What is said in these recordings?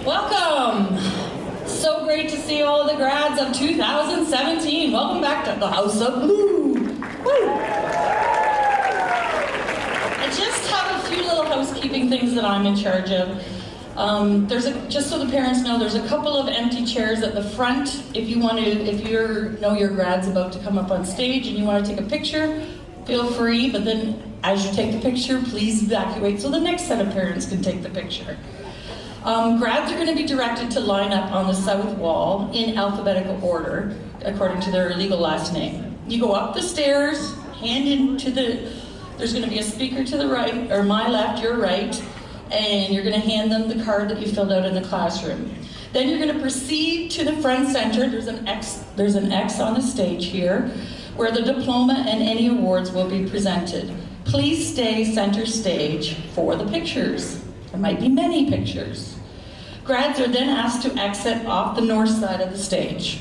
Welcome! So great to see all of the grads of 2017. Welcome back to the House of Blue. Woo! I just have a few little housekeeping things that I'm in charge of. Just so the parents know, there's a couple of empty chairs at the front. If you know your grad's about to come up on stage and you want to take a picture, feel free, but then as you take the picture, please evacuate so the next set of parents can take the picture. Grads are going to be directed to line up on the south wall in alphabetical order, according to their legal last name. You go up the stairs, there's going to be a speaker to the right, or my left, your right, and you're going to hand them the card that you filled out in the classroom. Then you're going to proceed to the front center. There's an X on the stage here, where the diploma and any awards will be presented. Please stay center stage for the pictures. There might be many pictures. Grads are then asked to exit off the north side of the stage.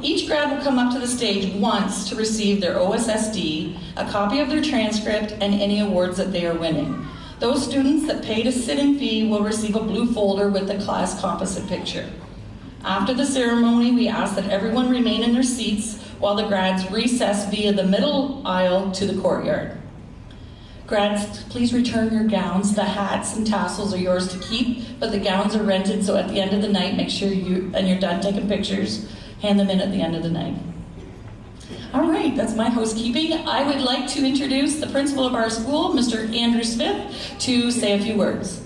Each grad will come up to the stage once to receive their OSSD, a copy of their transcript, and any awards that they are winning. Those students that paid a sitting fee will receive a blue folder with the class composite picture. After the ceremony, we ask that everyone remain in their seats while the grads recess via the middle aisle to the courtyard. Grads, please return your gowns. The hats and tassels are yours to keep, but the gowns are rented, so at the end of the night, make sure and you're done taking pictures, hand them in at the end of the night. All right, that's my housekeeping. I would like to introduce the principal of our school, Mr. Andrew Smith, to say a few words.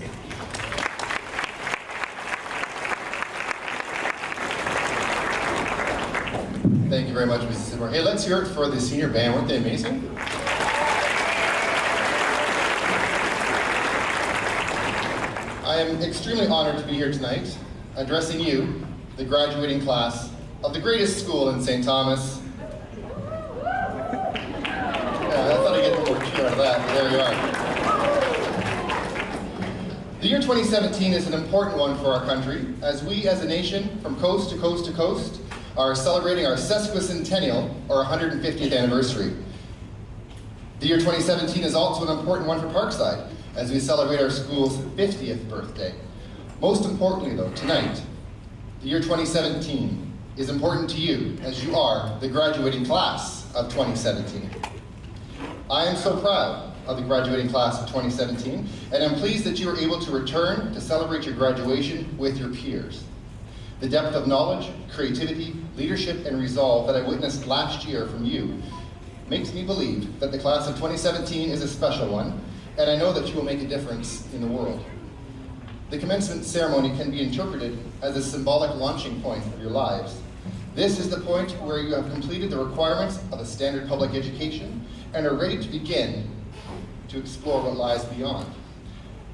Thank you very much, Mrs. Sidmore. Hey, let's hear it for the senior band. Weren't they amazing? I am extremely honored to be here tonight, addressing you, the graduating class of the greatest school in St. Thomas. Yeah, I thought I'd get more cheer out of that, but there you are. The year 2017 is an important one for our country, as we as a nation, from coast to coast to coast, are celebrating our sesquicentennial, or 150th anniversary. The year 2017 is also an important one for Parkside, as we celebrate our school's 50th birthday. Most importantly though, tonight, the year 2017 is important to you, as you are the graduating class of 2017. I am so proud of the graduating class of 2017, and I'm pleased that you were able to return to celebrate your graduation with your peers. The depth of knowledge, creativity, leadership, and resolve that I witnessed last year from you makes me believe that the class of 2017 is a special one, and I know that you will make a difference in the world. The commencement ceremony can be interpreted as a symbolic launching point of your lives. This is the point where you have completed the requirements of a standard public education and are ready to begin to explore what lies beyond.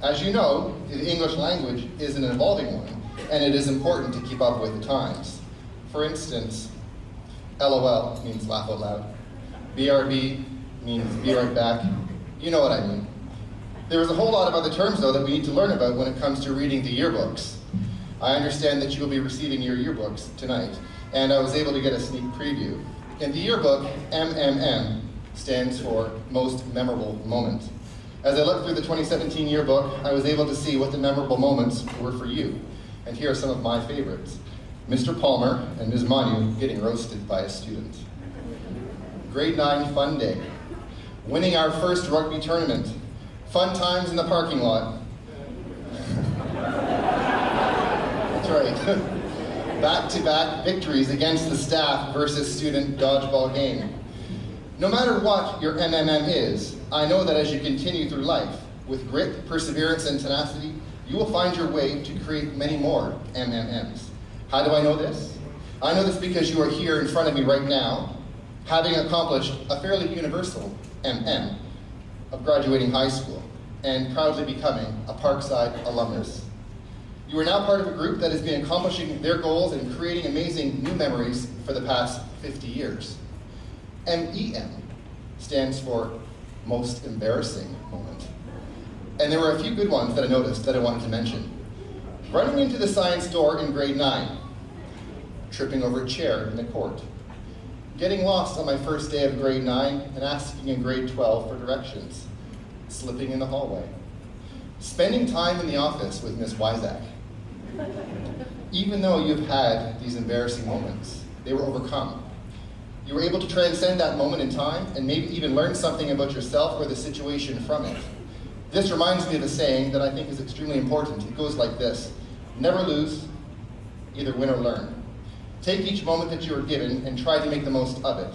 As you know, the English language is an evolving one, and it is important to keep up with the times. For instance, LOL means laugh out loud. BRB means be right back. You know what I mean. There is a whole lot of other terms, though, that we need to learn about when it comes to reading the yearbooks. I understand that you will be receiving your yearbooks tonight, and I was able to get a sneak preview. In the yearbook, MMM stands for Most Memorable Moment. As I looked through the 2017 yearbook, I was able to see what the memorable moments were for you. And here are some of my favorites. Mr. Palmer and Ms. Manu getting roasted by a student. Grade 9 fun day. Winning our first rugby tournament. Fun times in the parking lot. That's right. Back-to-back victories against the staff versus student dodgeball game. No matter what your MMM is, I know that as you continue through life, with grit, perseverance, and tenacity, you will find your way to create many more MMMs. How do I know this? I know this because you are here in front of me right now, having accomplished a fairly universal MM of graduating high school and proudly becoming a Parkside alumnus. You are now part of a group that has been accomplishing their goals and creating amazing new memories for the past 50 years. MEM stands for Most Embarrassing Moment. And there were a few good ones that I noticed that I wanted to mention. Running into the science door in grade 9, tripping over a chair in the court, getting lost on my first day of grade 9 and asking in grade 12 for directions, slipping in the hallway, spending time in the office with Miss Wyzak. Even though you've had these embarrassing moments, they were overcome. You were able to transcend that moment in time and maybe even learn something about yourself or the situation from it. This reminds me of a saying that I think is extremely important. It goes like this: never lose, either win or learn. Take each moment that you are given and try to make the most of it.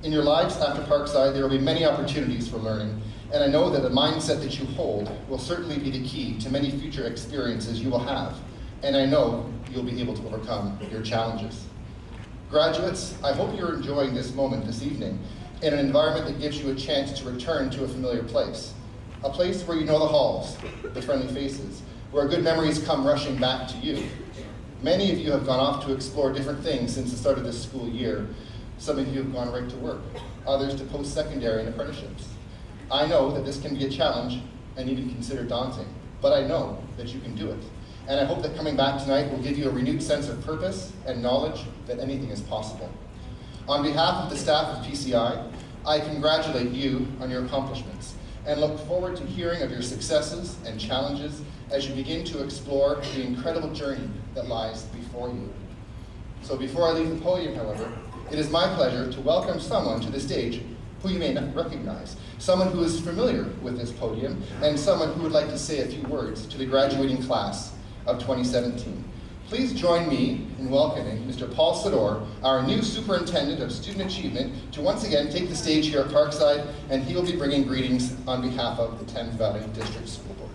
In your lives after Parkside, there will be many opportunities for learning, and I know that the mindset that you hold will certainly be the key to many future experiences you will have, and I know you'll be able to overcome your challenges. Graduates, I hope you're enjoying this moment this evening in an environment that gives you a chance to return to a familiar place. A place where you know the halls, the friendly faces, where good memories come rushing back to you. Many of you have gone off to explore different things since the start of this school year. Some of you have gone right to work, others to post-secondary and apprenticeships. I know that this can be a challenge and even considered daunting. but I know that you can do it. And I hope that coming back tonight will give you a renewed sense of purpose and knowledge that anything is possible. On behalf of the staff of PCI, I congratulate you on your accomplishments and look forward to hearing of your successes and challenges as you begin to explore the incredible journey that lies before you. So before I leave the podium, however, it is my pleasure to welcome someone to the stage who you may not recognize, someone who is familiar with this podium, and someone who would like to say a few words to the graduating class of 2017. Please join me in welcoming Mr. Paul Sador, our new Superintendent of Student Achievement, to once again take the stage here at Parkside, and he will be bringing greetings on behalf of the Thames Valley District School Board.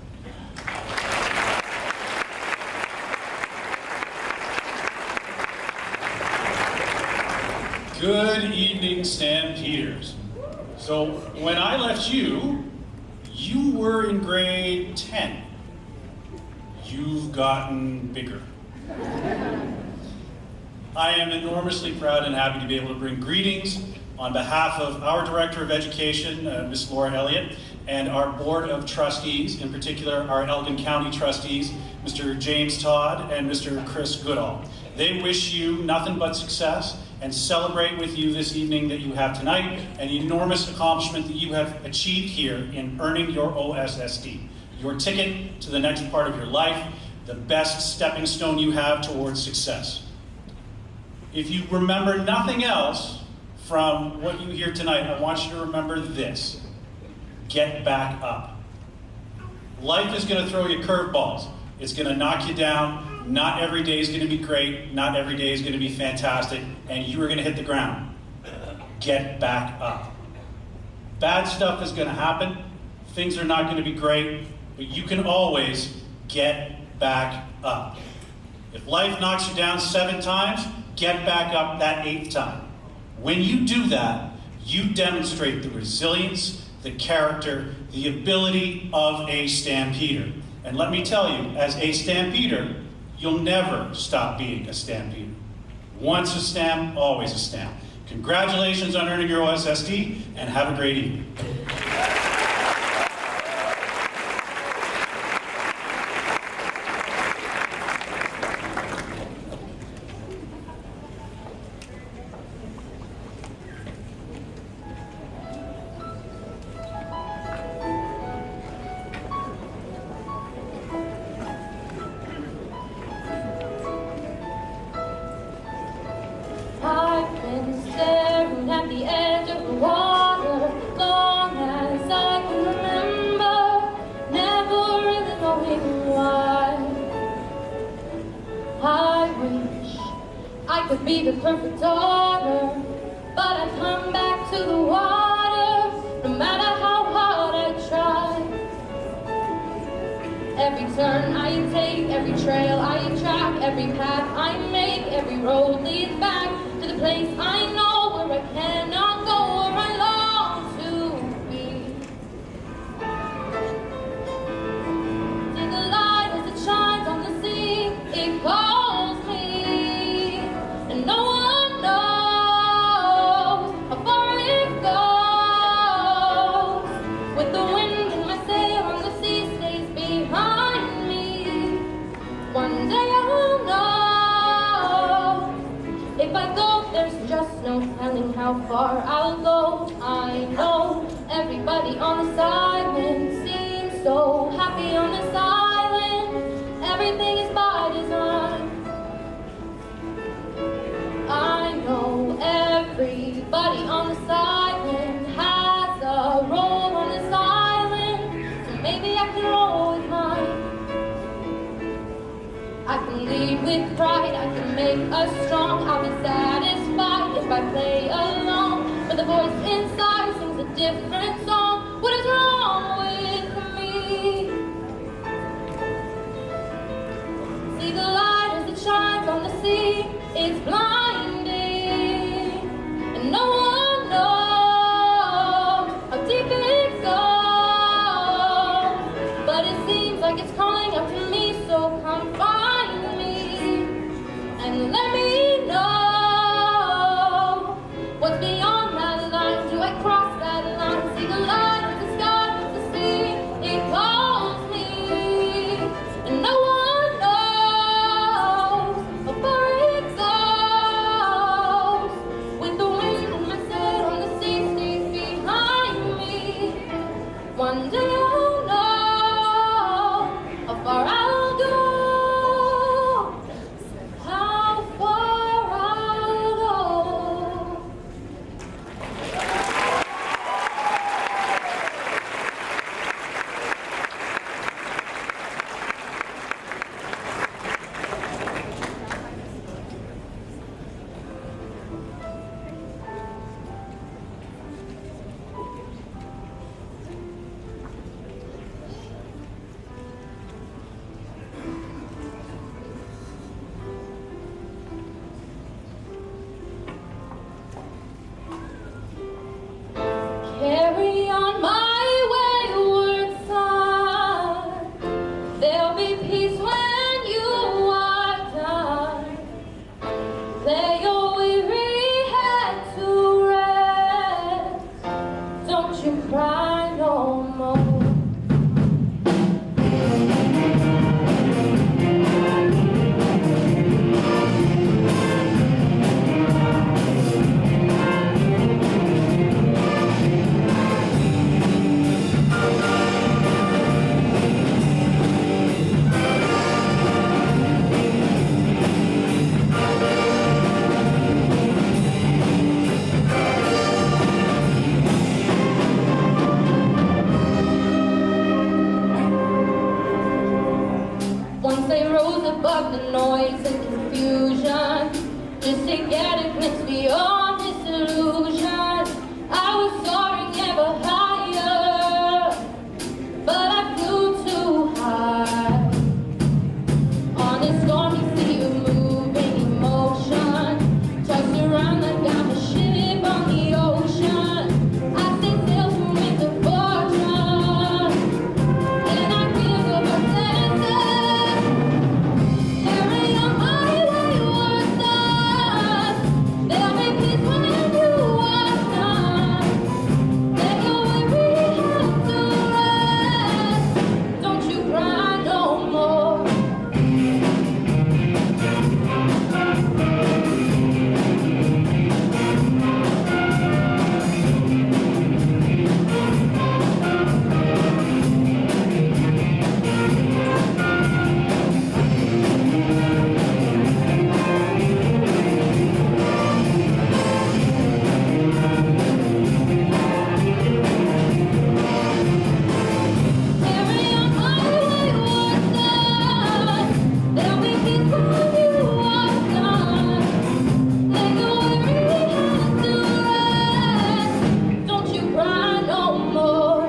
Good evening, Stampeders. So when I left you, you were in grade 10. You've gotten bigger. I am enormously proud and happy to be able to bring greetings on behalf of our Director of Education, Ms. Laura Elliott, and our Board of Trustees, in particular our Elgin County Trustees, Mr. James Todd and Mr. Chris Goodall. They wish you nothing but success and celebrate with you this evening that you have tonight, an enormous accomplishment that you have achieved here in earning your OSSD, your ticket to the next part of your life, the best stepping stone you have towards success. If you remember nothing else from what you hear tonight, I want you to remember this: get back up. Life is going to throw you curveballs. It's going to knock you down. Not every day is going to be great. Not every day is going to be fantastic. And you are going to hit the ground. Get back up. Bad stuff is going to happen. Things are not going to be great. But you can always get back up. If life knocks you down 7 times, get back up that 8th time. When you do that, you demonstrate the resilience, the character, the ability of a Stampeder. And let me tell you, as a Stampeder, you'll never stop being a Stampeder. Once a stamp, always a stamp. Congratulations on earning your OSSD, and have a great evening. I've been staring at the edge of the water long as I can remember, never really knowing why. I wish I could be the perfect daughter, but I come back to the water no matter how hard I try. Every turn I take, every trail I track, every path I make, every road leads back to the place I know where I cannot go, where I long to be. See the light as it shines on the sea, it calls me, and no one knows how far it goes. With the wind in my sail and the sea stays behind me, one day I'll know. If I go, there's just no telling how far I'll go. I know everybody on this island seems so happy on this island. Everything is by design. I know everybody on this island has a role on this island, so maybe I can roll with mine. I can lead with pride, I can make us strong. I'll be satisfied if I play alone, but the voice inside sings a different song. What is wrong with me? See the light as it shines on the sea, it's blinding, and no one knows how deep it goes, but it seems like it's calling up to me, so come find me and let me know what's beyond that line. Do I cross that line? See the light of the sky, the sea, it calls me. One day I'll know how far I'll go. How far I'll go. Carry on my wayward son. There'll be peace when you are done. Lay your weary head to rest. Don't you cry no more. Once they rose above the noise and confusion, just to get a glimpse beyond disillusion. I was soaring ever higher, but I flew too high. On a stormy sea of moving emotion, tossed around like I'm a ship on the ocean. I stay still to make the fortune, and I give up our senses. Carry on my wayward son. There'll be peace when you are done. Let your weary head to rest. Don't you cry no more. Carry on my wayward son. There'll be peace when you are done. Let your weary head to rest. Don't you cry no more.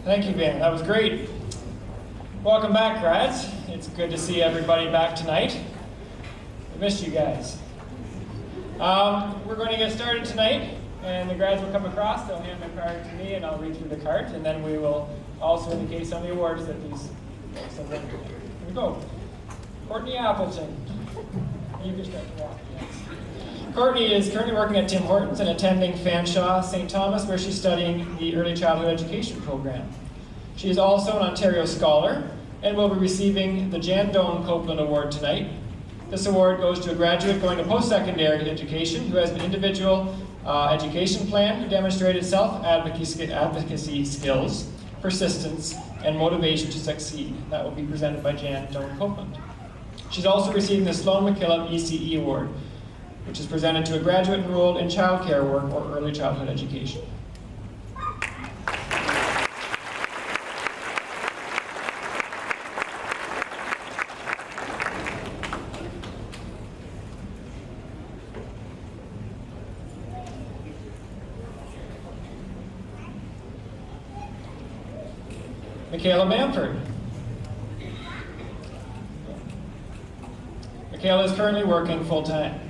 Thank you, Ben. That was great. Welcome back, grads. It's good to see everybody back tonight. I missed you guys. We're going to get started tonight, and the grads will come across. They'll hand their card to me, and I'll read through the card, and then we will also indicate some of the awards that these folks have won. Here we go. Courtney Appleton. You can start to walk. Yes. Courtney is currently working at Tim Hortons and attending Fanshawe St. Thomas, where she's studying the Early Childhood Education program. She is also an Ontario Scholar and will be receiving the Jan Doan Copeland Award tonight. This award goes to a graduate going to post-secondary education who has an individual education plan who demonstrated self-advocacy skills, persistence, and motivation to succeed. That will be presented by Jan Doan Copeland. She's also receiving the Sloan McKillop ECE Award, which is presented to a graduate enrolled in childcare work or early childhood education. Michaela Bamford. Kayla is currently working full-time.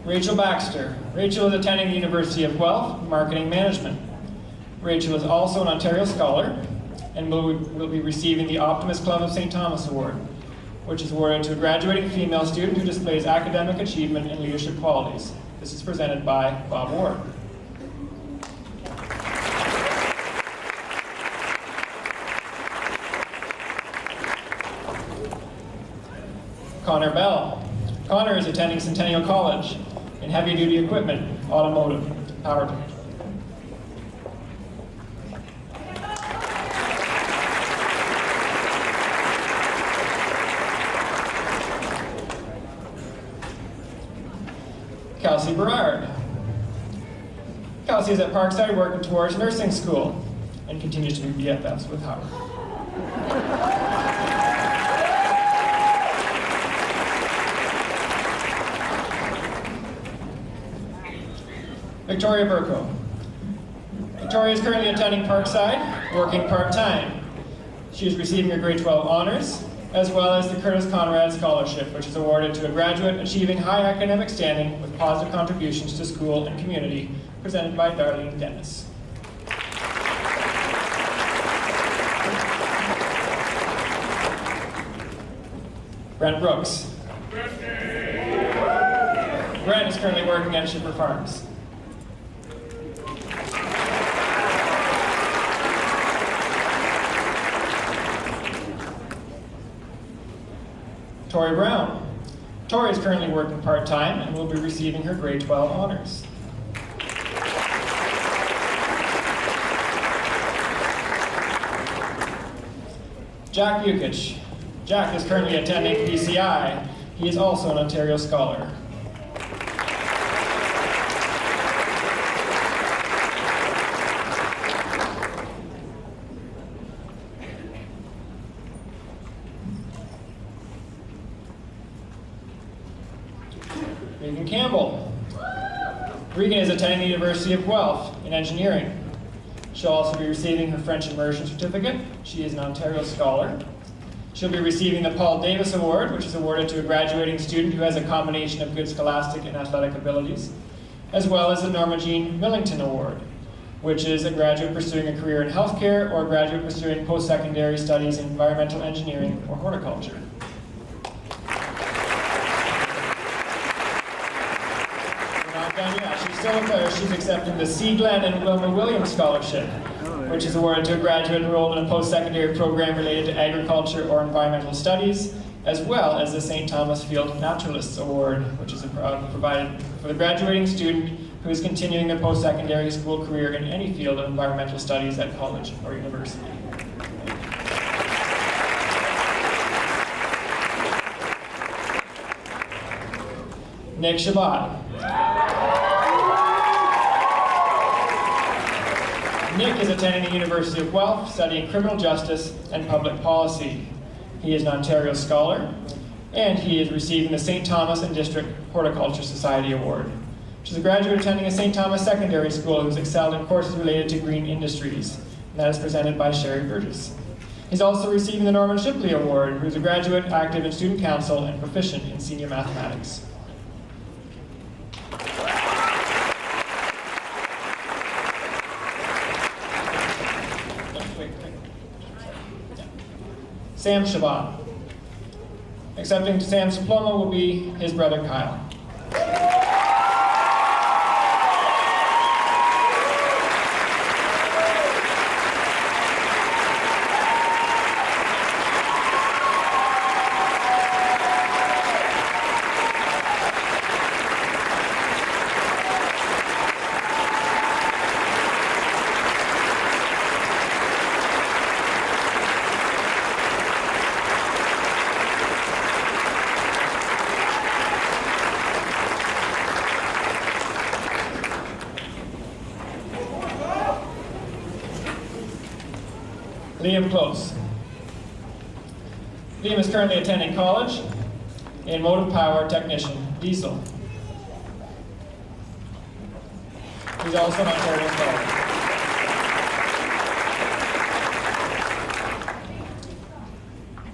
Rachel Baxter. Rachel is attending the University of Guelph, Marketing Management. Rachel is also an Ontario Scholar and will be receiving the Optimist Club of St. Thomas Award, which is awarded to a graduating female student who displays academic achievement and leadership qualities. This is presented by Bob Ward. Connor Bell. Connor is attending Centennial College in heavy duty equipment, automotive, powertrain. Kelsey Berard. Kelsey is at Parkside working towards nursing school and continues to be BFFs with Howard. Victoria Burko. Victoria is currently attending Parkside, working part-time. She is receiving her grade 12 honors, as well as the Curtis Conrad Scholarship, which is awarded to a graduate achieving high academic standing with positive contributions to school and community, presented by Darlene Dennis. Brent Brooks. Brent is currently working at Shipper Farms. Tori Brown. Tori is currently working part-time and will be receiving her grade 12 honors. Jack Bukich. Jack is currently attending PCI. He is also an Ontario Scholar. Regan Campbell. Regan is attending the University of Guelph in engineering. She'll also be receiving her French immersion certificate. She is an Ontario Scholar. She'll be receiving the Paul Davis Award, which is awarded to a graduating student who has a combination of good scholastic and athletic abilities, as well as the Norma Jean Millington Award, which is a graduate pursuing a career in healthcare or a graduate pursuing post-secondary studies in environmental engineering or horticulture. She's still there. She's accepting the C. Glenn and Wilma Williams Scholarship, which is awarded to a graduate enrolled in a post-secondary program related to agriculture or environmental studies, as well as the St. Thomas Field Naturalists Award, which is provided for the graduating student who is continuing their post-secondary school career in any field of environmental studies at college or university. Nick Shabbat. Nick is attending the University of Guelph, studying criminal justice and public policy. He is an Ontario Scholar, and he is receiving the St. Thomas and District Horticulture Society Award. She's a graduate attending a St. Thomas Secondary School who's excelled in courses related to green industries, and that is presented by Sherry Burgess. He's also receiving the Norman Shipley Award, who's a graduate active in student council and proficient in senior mathematics. Sam Shabbat. Accepting Sam's diploma will be his brother Kyle. Liam Close. Liam is currently attending college in motive power technician, diesel. She's also an Ontario Scholar.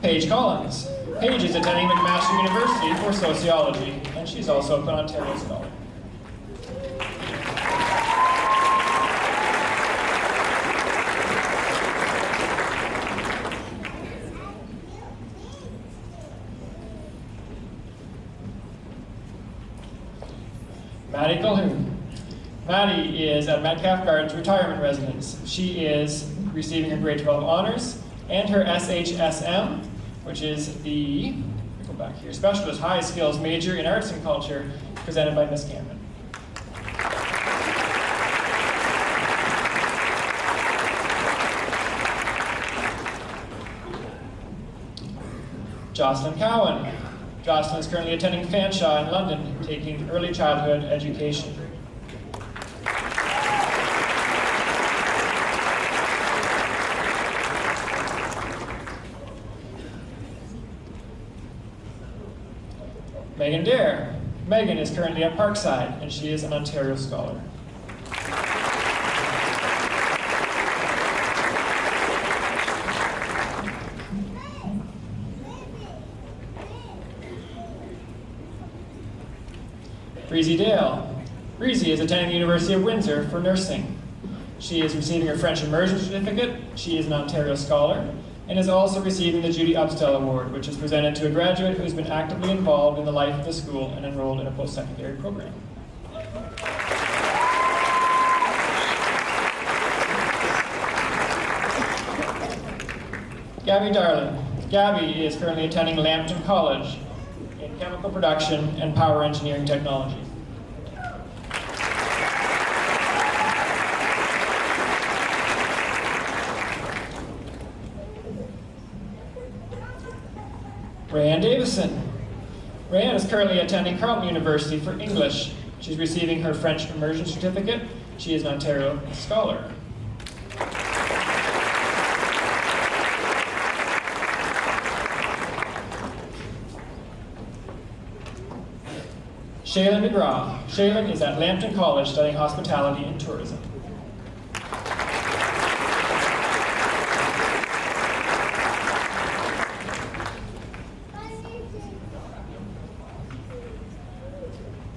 Paige Collins. Paige is attending McMaster University for sociology, and she's also an Ontario Scholar. Maddie Calhoun. Maddie is at Metcalf Gardens Retirement Residence. She is receiving her grade 12 honors and her SHSM, which is the, go back here, Specialist High Skills Major in Arts and Culture, presented by Ms. Cameron. Jocelyn Cowan. Jocelyn is currently attending Fanshawe in London, taking early childhood education. Megan Dare. Megan is currently at Parkside, and she is an Ontario Scholar. Breezy Dale. Breezy is attending the University of Windsor for nursing. She is receiving her French immersion certificate. She is an Ontario Scholar, and is also receiving the Judy Upstell Award, which is presented to a graduate who has been actively involved in the life of the school and enrolled in a post-secondary program. Gabby Darling. Gabby is currently attending Lambton College in chemical production and power engineering technology. Rayanne Davison. Rayanne is currently attending Carleton University for English. She's receiving her French immersion certificate. She is an Ontario Scholar. Shaylin McGraw. Shaylin is at Lambton College studying hospitality and tourism.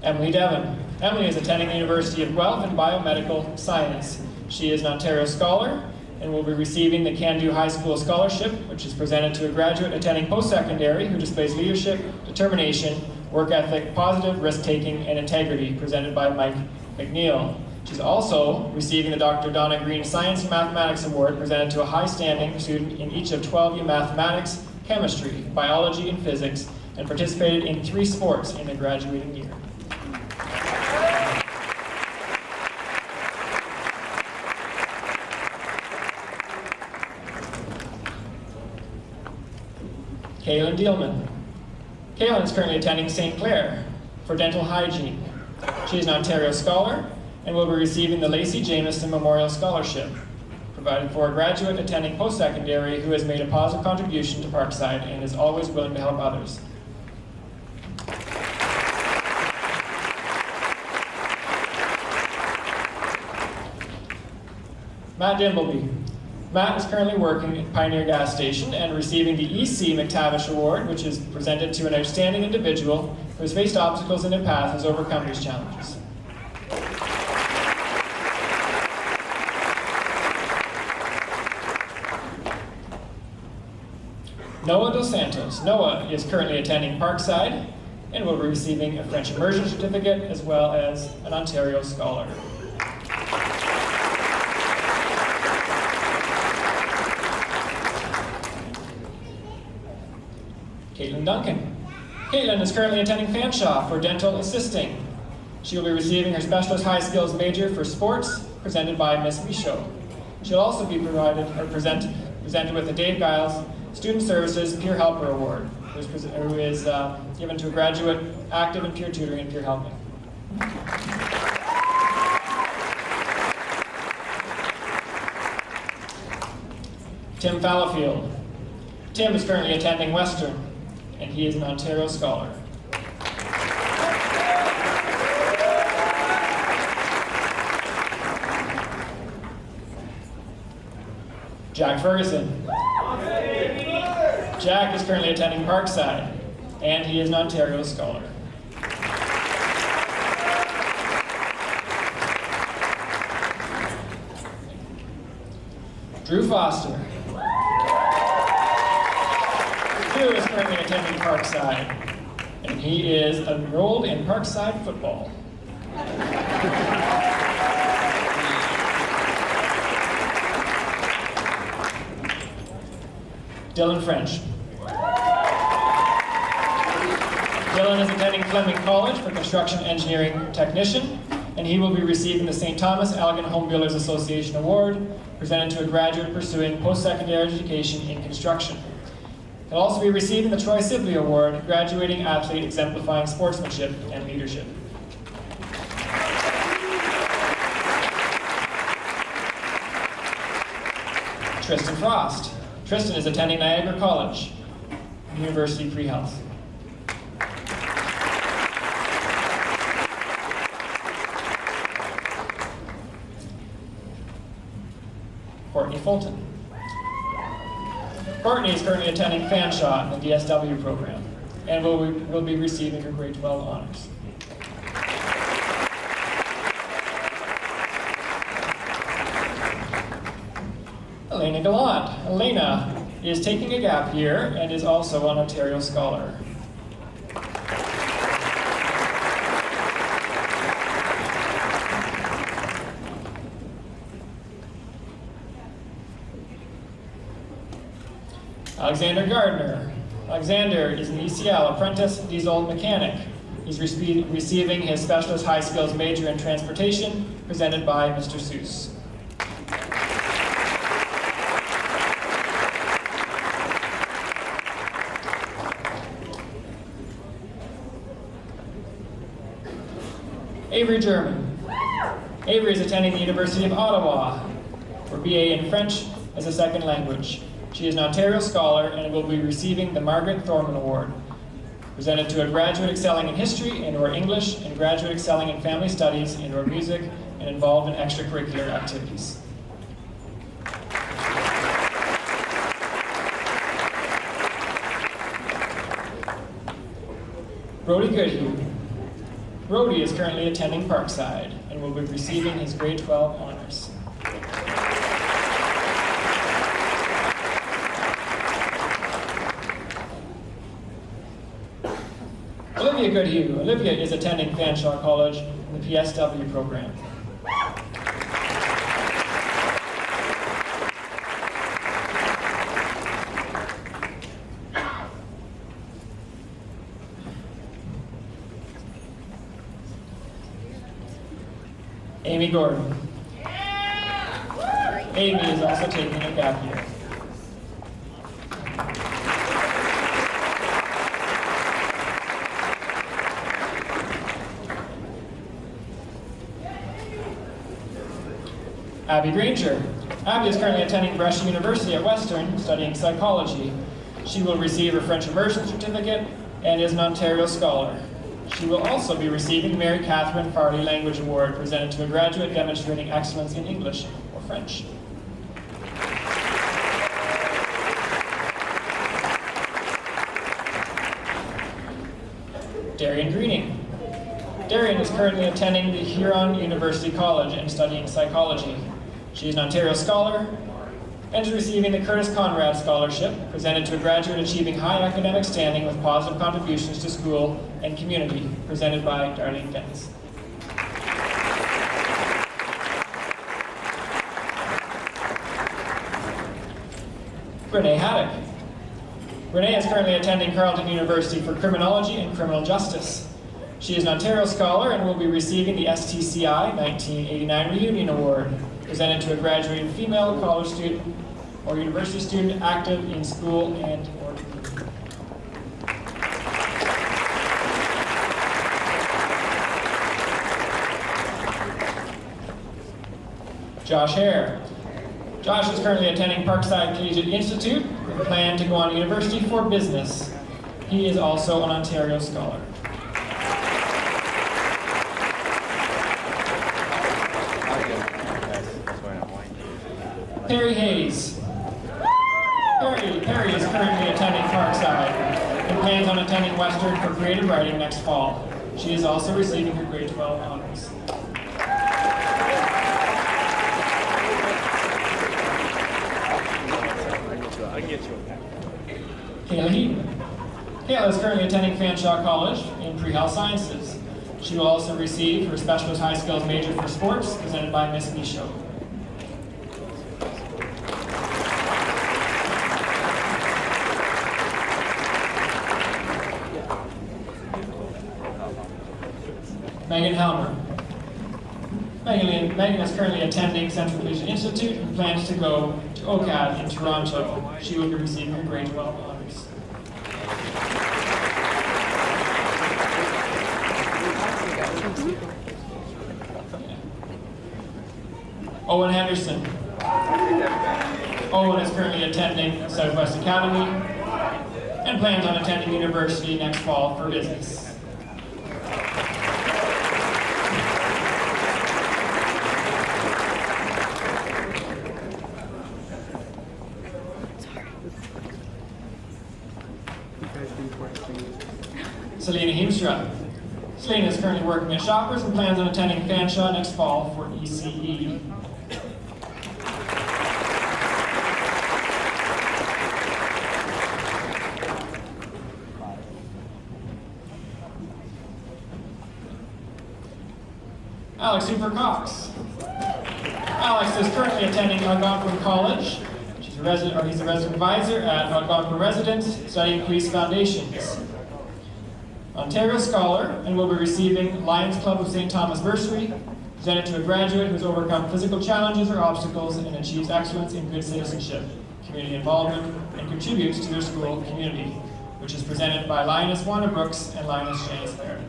Emily Devon. Emily is attending the University of Guelph in Biomedical Science. She is an Ontario Scholar and will be receiving the Can Do High School Scholarship, which is presented to a graduate attending post-secondary who displays leadership, determination, work ethic, positive risk-taking, and integrity, presented by Mike McNeil. She's also receiving the Dr. Donna Green Science and Mathematics Award, presented to a high-standing student in each of 12U mathematics, chemistry, biology, and physics, and participated in 3 sports in the graduating year. Kaylin Dealman. Kaylin is currently attending St. Clair for dental hygiene. She is an Ontario Scholar and will be receiving the Lacey Jameson Memorial Scholarship, provided for a graduate attending post-secondary who has made a positive contribution to Parkside and is always willing to help others. Matt Dimbleby. Matt is currently working at Pioneer Gas Station and receiving the E.C. McTavish Award, which is presented to an outstanding individual who has faced obstacles in their path and has overcome these challenges. Noah Dos Santos. Noah is currently attending Parkside and will be receiving a French immersion certificate as well as an Ontario Scholar. Caitlin Duncan. Caitlin is currently attending Fanshawe for dental assisting. She will be receiving her Specialist High Skills Major for Sports, presented by Ms. Michaud. She'll also be presented with the Dave Giles Student Services Peer Helper Award, who is given to a graduate active in peer tutoring and peer helping. Tim Fallowfield. Tim is currently attending Western, and he is an Ontario Scholar. Jack Ferguson. Jack is currently attending Parkside, and he is an Ontario Scholar. Drew Foster. Drew is currently attending Parkside, and he is enrolled in Parkside football. Dylan French. Dylan is attending Fleming College for Construction Engineering Technician, and he will be receiving the St. Thomas Elgin Home Builders Association Award, presented to a graduate pursuing post-secondary education in construction. He'll also be receiving the Troy Sibley Award, graduating athlete exemplifying sportsmanship and leadership. Tristan Frost. Tristan is attending Niagara College, University Pre-Health. Courtney Fulton. Courtney is currently attending Fanshawe in the DSW program and will be receiving her grade 12 honors. Elena Gallant. Elena is taking a gap year and is also an Ontario Scholar. Alexander Gardner. Alexander is an ECL apprentice diesel mechanic. He's receiving his specialist high skills major in transportation, presented by Mr. Seuss. Avery German. Avery is attending the University of Ottawa for BA in French as a second language. She is an Ontario Scholar and will be receiving the Margaret Thorman Award, presented to a graduate excelling in history and/or English and graduate excelling in family studies and/or music and involved in extracurricular activities. Brody Goodhue. Brody is currently attending Parkside and will be receiving his grade 12 honors. Olivia Goodhue. Olivia is attending Fanshawe College in the PSW program. Amy Gordon. Amy is also taking a gap year. Abby Granger. Abby is currently attending Brush University at Western, studying psychology. She will receive her French immersion certificate and is an Ontario Scholar. She will also be receiving the Mary Catherine Farley Language Award, presented to a graduate demonstrating excellence in English or French. Darian Greening. Darian is currently attending the Huron University College and studying psychology. She is an Ontario Scholar and is receiving the Curtis Conrad Scholarship, presented to a graduate achieving high academic standing with positive contributions to school and community, presented by Darlene Dennis. Renee Haddock. Renee is currently attending Carleton University for Criminology and Criminal Justice. She is an Ontario Scholar and will be receiving the STCI 1989 Reunion Award, presented to a graduating female college student or university student active in school and or community. Josh Hare. Josh is currently attending Parkside Collegiate Institute and plans to go on to university for business. He is also an Ontario Scholar. Perry Hayes. Perry is currently attending Parkside and plans on attending Western for creative writing next fall. She is also receiving her grade 12 honors. Kayla Heaton. Kayla is currently attending Fanshawe College in pre-health sciences. She will also receive her specialist high skills major for sports presented by Miss Michaud. Megan Helmer. Megan is currently attending Central Collegiate Institute and plans to go to OCAD in Toronto. She will be receiving her grade 12 honors. Owen Henderson. Owen is currently attending Southwest Academy and plans on attending university next fall for business. Selena Heemstra. Selena is currently working at Shoppers and plans on attending Fanshawe next fall for ECE. Alex Hooper Cox. Alex is currently attending Algonquin College. He's a resident advisor at Algonquin Residence, studying police foundations. Ontario Scholar, and will be receiving Lions Club of St. Thomas Bursary, presented to a graduate who has overcome physical challenges or obstacles and achieves excellence in good citizenship, community involvement, and contributes to their school community, which is presented by Lioness Wanda Brooks and Lioness Janice Laird.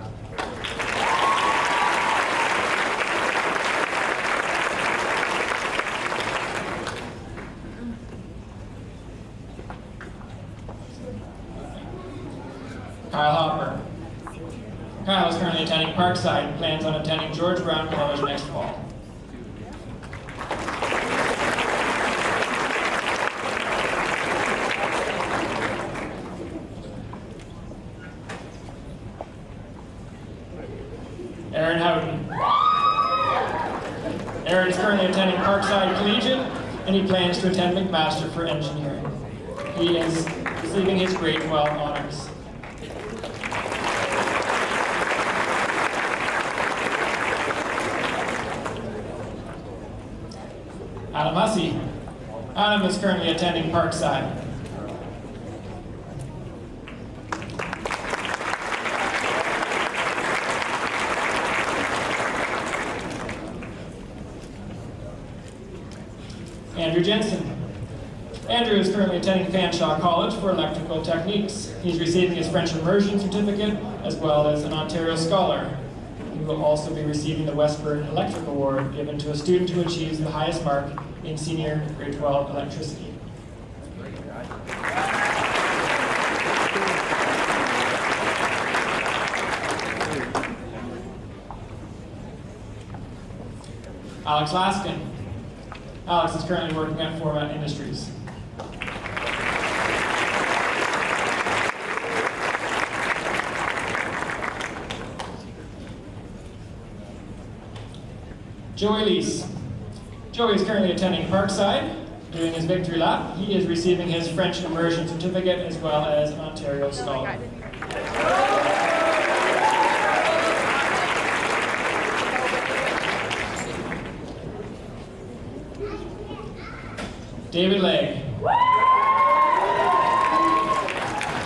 Kyle Hopper. Kyle is currently attending Parkside and plans on attending George Brown College next fall. Aaron Houghton. Aaron is currently attending Parkside Collegiate and he plans to attend McMaster for engineering. He is receiving his grade 12 honors. Adam Hussey. Adam is currently attending Parkside. Andrew Jensen. Andrew is currently attending Fanshawe College for Electrical Techniques. He's receiving his French Immersion Certificate as well as an Ontario Scholar. He will also be receiving the Westburn Electric Award given to a student who achieves the highest mark in senior grade 12 electricity. Alex Laskin. Alex is currently working at Format Industries. Joey Lees. Joey is currently attending Parkside, doing his victory lap. He is receiving his French Immersion Certificate as well as an Ontario Scholar. David Legg.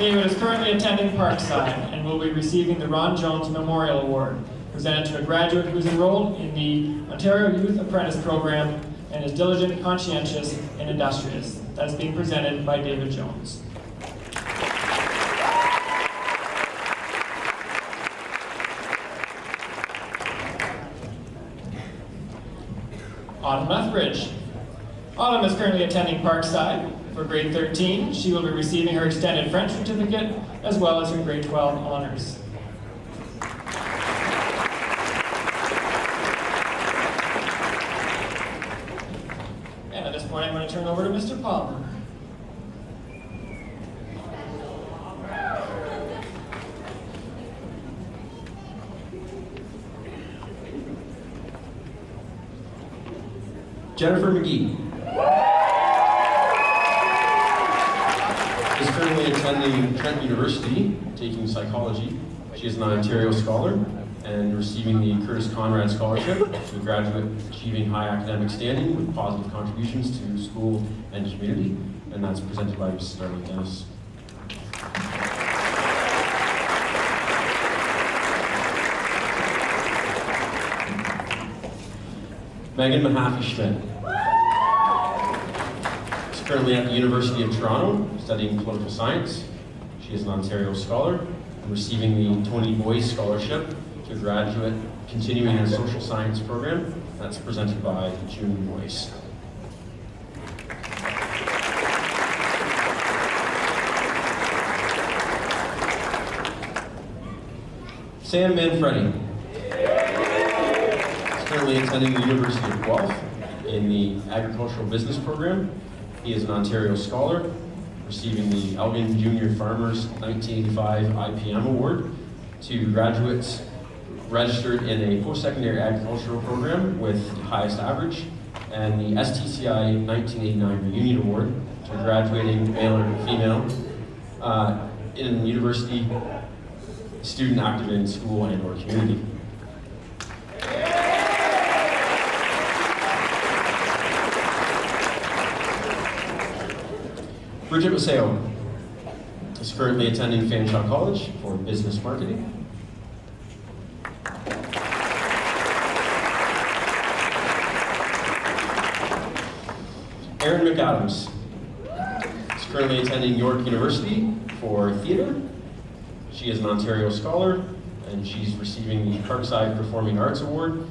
David is currently attending Parkside and will be receiving the Ron Jones Memorial Award, presented to a graduate who is enrolled in the Ontario Youth Apprentice Program and is diligent, conscientious, and industrious. That is being presented by David Jones. Autumn Lethbridge. Autumn is currently attending Parkside for grade 13. She will be receiving her extended French certificate as well as her grade 12 honors. And at this point, I'm going to turn over to Mr. Palmer. Jennifer McGee is currently attending Trent University, taking psychology. She is an Ontario Scholar and receiving the Curtis Conrad Scholarship to a graduate achieving high academic standing with positive contributions to school and community, and that's presented by Mrs. Darlene Dennis. Megan Mahaffey-Schmidt is currently at the University of Toronto studying political science. She is an Ontario Scholar and receiving the Tony Boyce Scholarship to a graduate continuing her social science program. That's presented by June Boyce. Sam Manfredi is currently attending the University of Guelph in the Agricultural Business Program. He is an Ontario Scholar, receiving the Elgin Junior Farmers 1985 IPM Award to graduates registered in a post-secondary agricultural program with the highest average, and the STCI 1989 Reunion Award to graduating male or female in university student active in school and or community. Bridget Maseo is currently attending Fanshawe College for business marketing. Erin McAdams is currently attending York University for theatre. She is an Ontario Scholar, and she's receiving the Parkside Performing Arts Award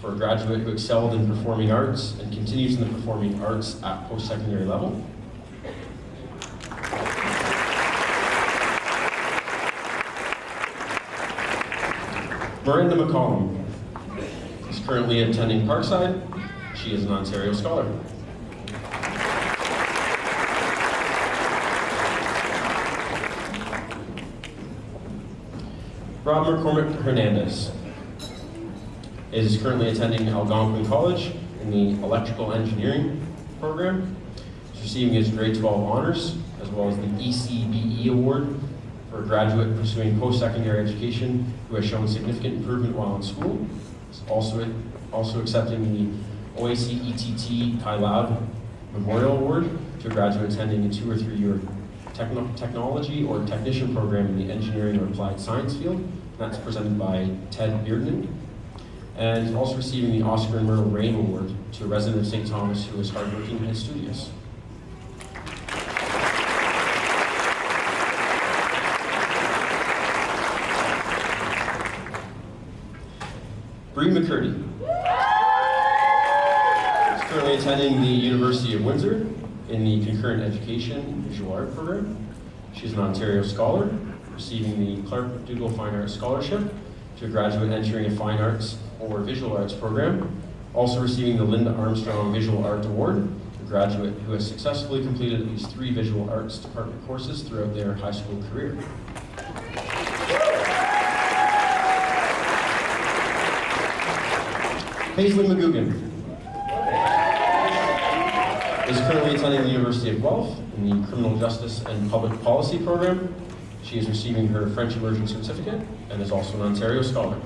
for a graduate who excelled in performing arts and continues in the performing arts at post-secondary level. Miranda McCollum is currently attending Parkside. She is an Ontario Scholar. Rob McCormick Hernandez is currently attending Algonquin College in the Electrical Engineering program. He's receiving his grade 12 honors, as well as the ECBE Award for a graduate pursuing post-secondary education who has shown significant improvement while in school. He's also accepting the OAC ETT Kai Lab Memorial Award to a graduate attending a 2 or 3 year technology or technician program in the engineering or applied science field. That's presented by Ted Bearden. And he's also receiving the Oscar and Myrtle Rain Award to a resident of St. Thomas who is hardworking and studious. Bree McCurdy is currently attending the University of Windsor in the Concurrent Education Visual Art program. She's an Ontario Scholar, receiving the Clark Dougall Fine Arts Scholarship to a graduate entering a Fine Arts or Visual Arts program. Also receiving the Linda Armstrong Visual Art Award, a graduate who has successfully completed at least 3 visual arts department courses throughout their high school career. Paisley McGugan is currently attending the University of Guelph in the Criminal Justice and Public Policy program. She is receiving her French Immersion Certificate and is also an Ontario Scholar.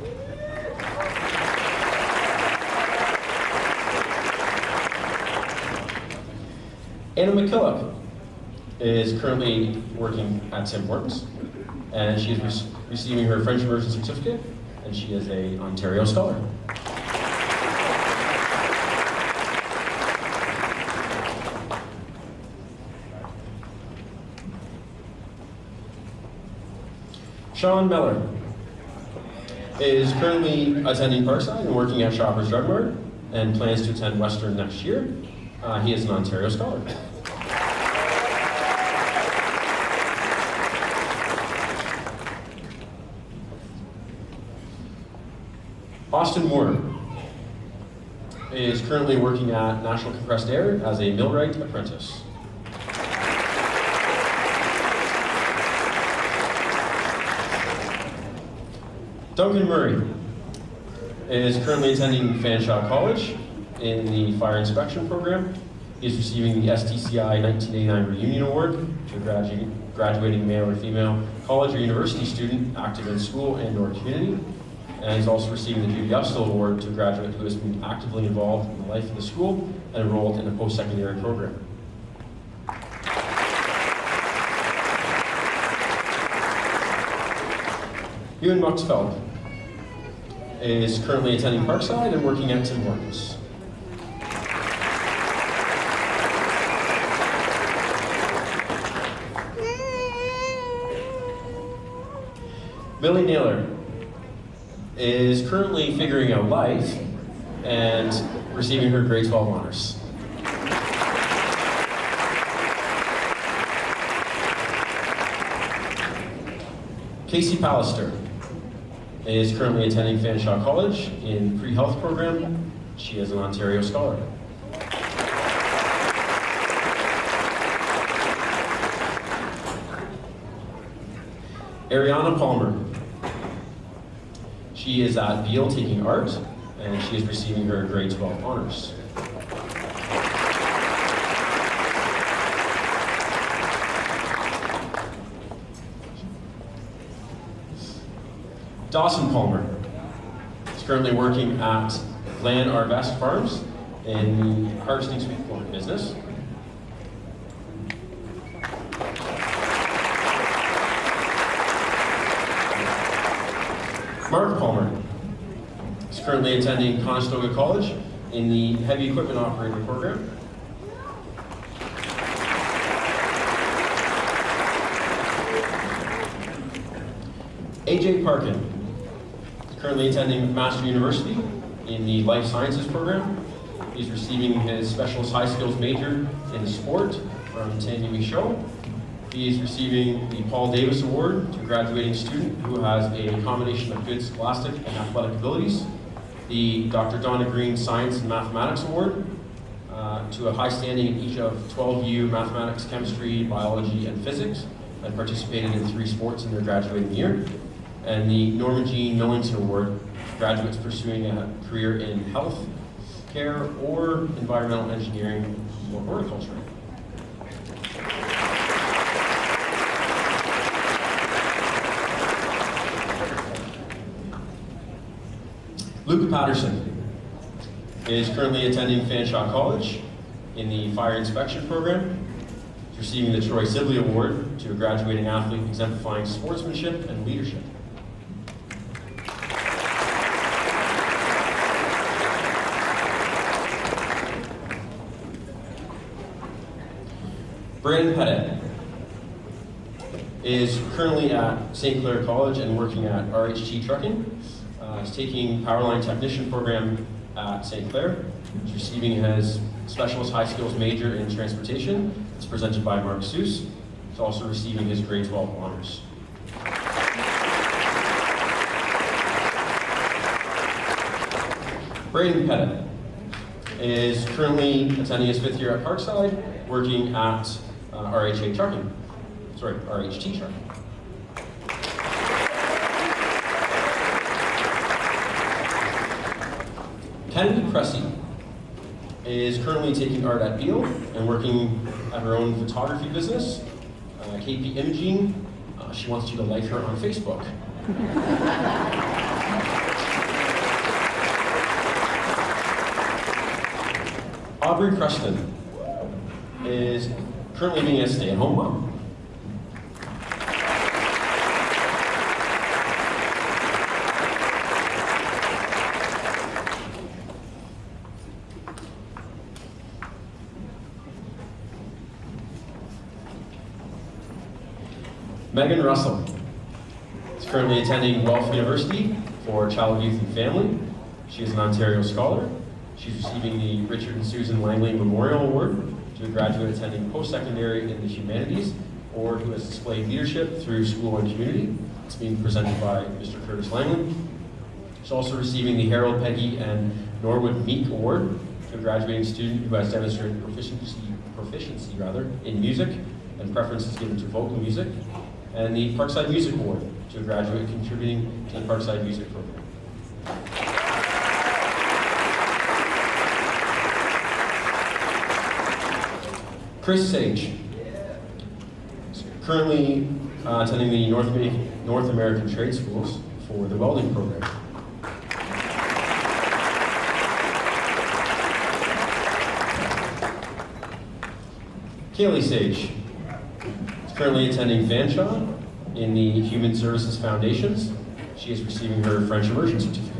Anna McKillop is currently working at Tim Hortons, and she is receiving her French Immersion Certificate, and she is an Ontario Scholar. Sean Miller is currently attending Parkside and working at Shoppers Drug Mart and plans to attend Western next year. He is an Ontario Scholar. Austin Moore is currently working at National Compressed Air as a millwright apprentice. Duncan Murray is currently attending Fanshawe College in the fire inspection program. He is receiving the STCI 1989 Reunion Award to a graduating male or female college or university student active in school and or community. And he's also receiving the Judy Upstill Award to a graduate who has been actively involved in the life of the school and enrolled in a post-secondary program. Ewan Muxfeld is currently attending Parkside and working at Tim Hortons. Millie Naylor is currently figuring out life and receiving her grade 12 honors. Casey Pallister is currently attending Fanshawe College in pre-health program. She is an Ontario Scholar. Ariana Palmer. She is at Beale taking art, and she is receiving her grade 12 honors. Dawson Palmer is currently working at Land Arvest Farms in the harvesting sweet corn business. Mark Palmer is currently attending Conestoga College in the Heavy Equipment Operator program. AJ Parkin is currently attending McMaster University in the Life Sciences program. He's receiving his Specialist High Skills major in sport from Tanya Michaud. He is receiving the Paul Davis Award to a graduating student who has a combination of good scholastic and athletic abilities. The Dr. Donna Green Science and Mathematics Award to a high standing in each of 12U mathematics, chemistry, biology, and physics, and participated in 3 sports in their graduating year. And the Norma Jean Millington Award to graduates pursuing a career in health care or environmental engineering or horticulture. Luke Patterson is currently attending Fanshawe College in the fire inspection program. He's receiving the Troy Sibley Award to a graduating athlete exemplifying sportsmanship and leadership. Brandon Pettit is currently at St. Clair College and working at RHT Trucking. He's taking Powerline Technician program at St. Clair. He's receiving his Specialist High Skills major in transportation. It's presented by Mark Seuss. He's also receiving his grade 12 honors. Braden Pettit is currently attending his 5th year at Parkside, working at RHT Trucking. Kennedy Cressy is currently taking art at Beale and working at her own photography business. KP Imaging, she wants you to like her on Facebook. Aubrey Preston is currently being a stay-at-home mom. Megan Russell is currently attending Guelph University for Child, Youth, and Family. She is an Ontario Scholar. She's receiving the Richard and Susan Langley Memorial Award to a graduate attending post-secondary in the humanities or who has displayed leadership through school and community. It's being presented by Mr. Curtis Langley. She's also receiving the Harold Peggy and Norwood Meek Award to a graduating student who has demonstrated proficiency in music and preferences given to vocal music, and the Parkside Music Award to a graduate contributing to the Parkside Music Program. Chris Sage, currently attending the North American Trade Schools for the welding program. Kaylee Sage is currently attending Fanshawe in the Human Services Foundations. She is receiving her French immersion certificate.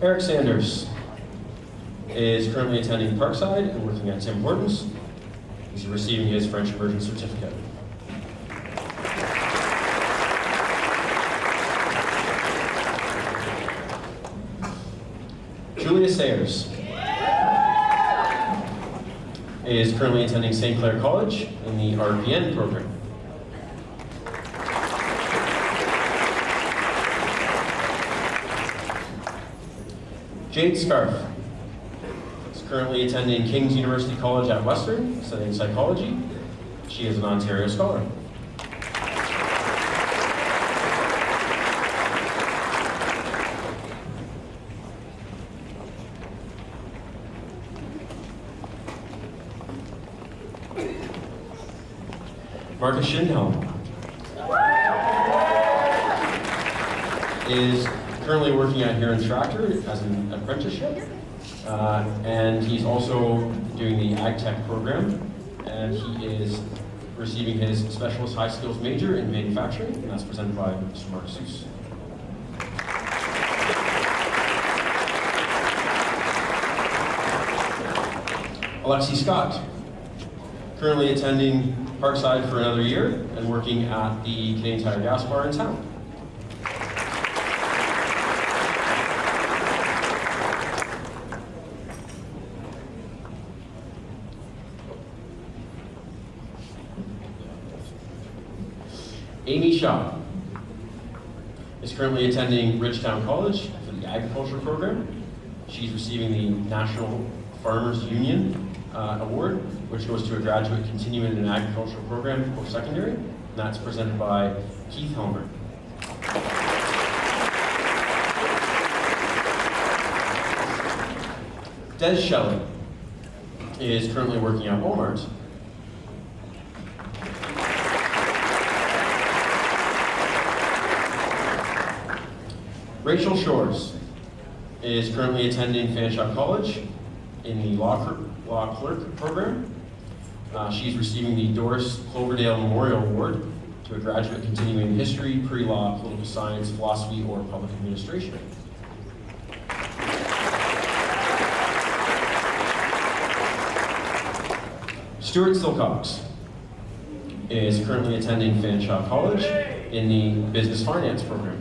Eric Sanders is currently attending Parkside and working at Tim Hortons. He's receiving his French immersion certificate. Julia Sayers is currently attending St. Clair College in the RPN program. Jade Scarf is currently attending King's University College at Western, studying psychology. She is an Ontario Scholar. Marcus Schindhelm is currently working at Heron Tractor as an apprenticeship, and he's also doing the Ag Tech program, and he is receiving his Specialist High Skills major in manufacturing, and that's presented by Mr. Mark Seuss. Alexi Scott, currently attending Parkside for another year and working at the Canadian Tire Gas Bar in town. Amy Shaw is currently attending Ridgetown College for the agriculture program. She's receiving the National Farmers Union Award, which goes to a graduate continuing in an agricultural program post-secondary, and that's presented by Keith Helmer. Des Shelley is currently working at Walmart. Rachel Shores is currently attending Fanshawe College in the law clerk program. She's receiving the Doris Cloverdale Memorial Award to a graduate continuing in history, pre-law, political science, philosophy, or public administration. Stuart Silcox is currently attending Fanshawe College in the business finance program.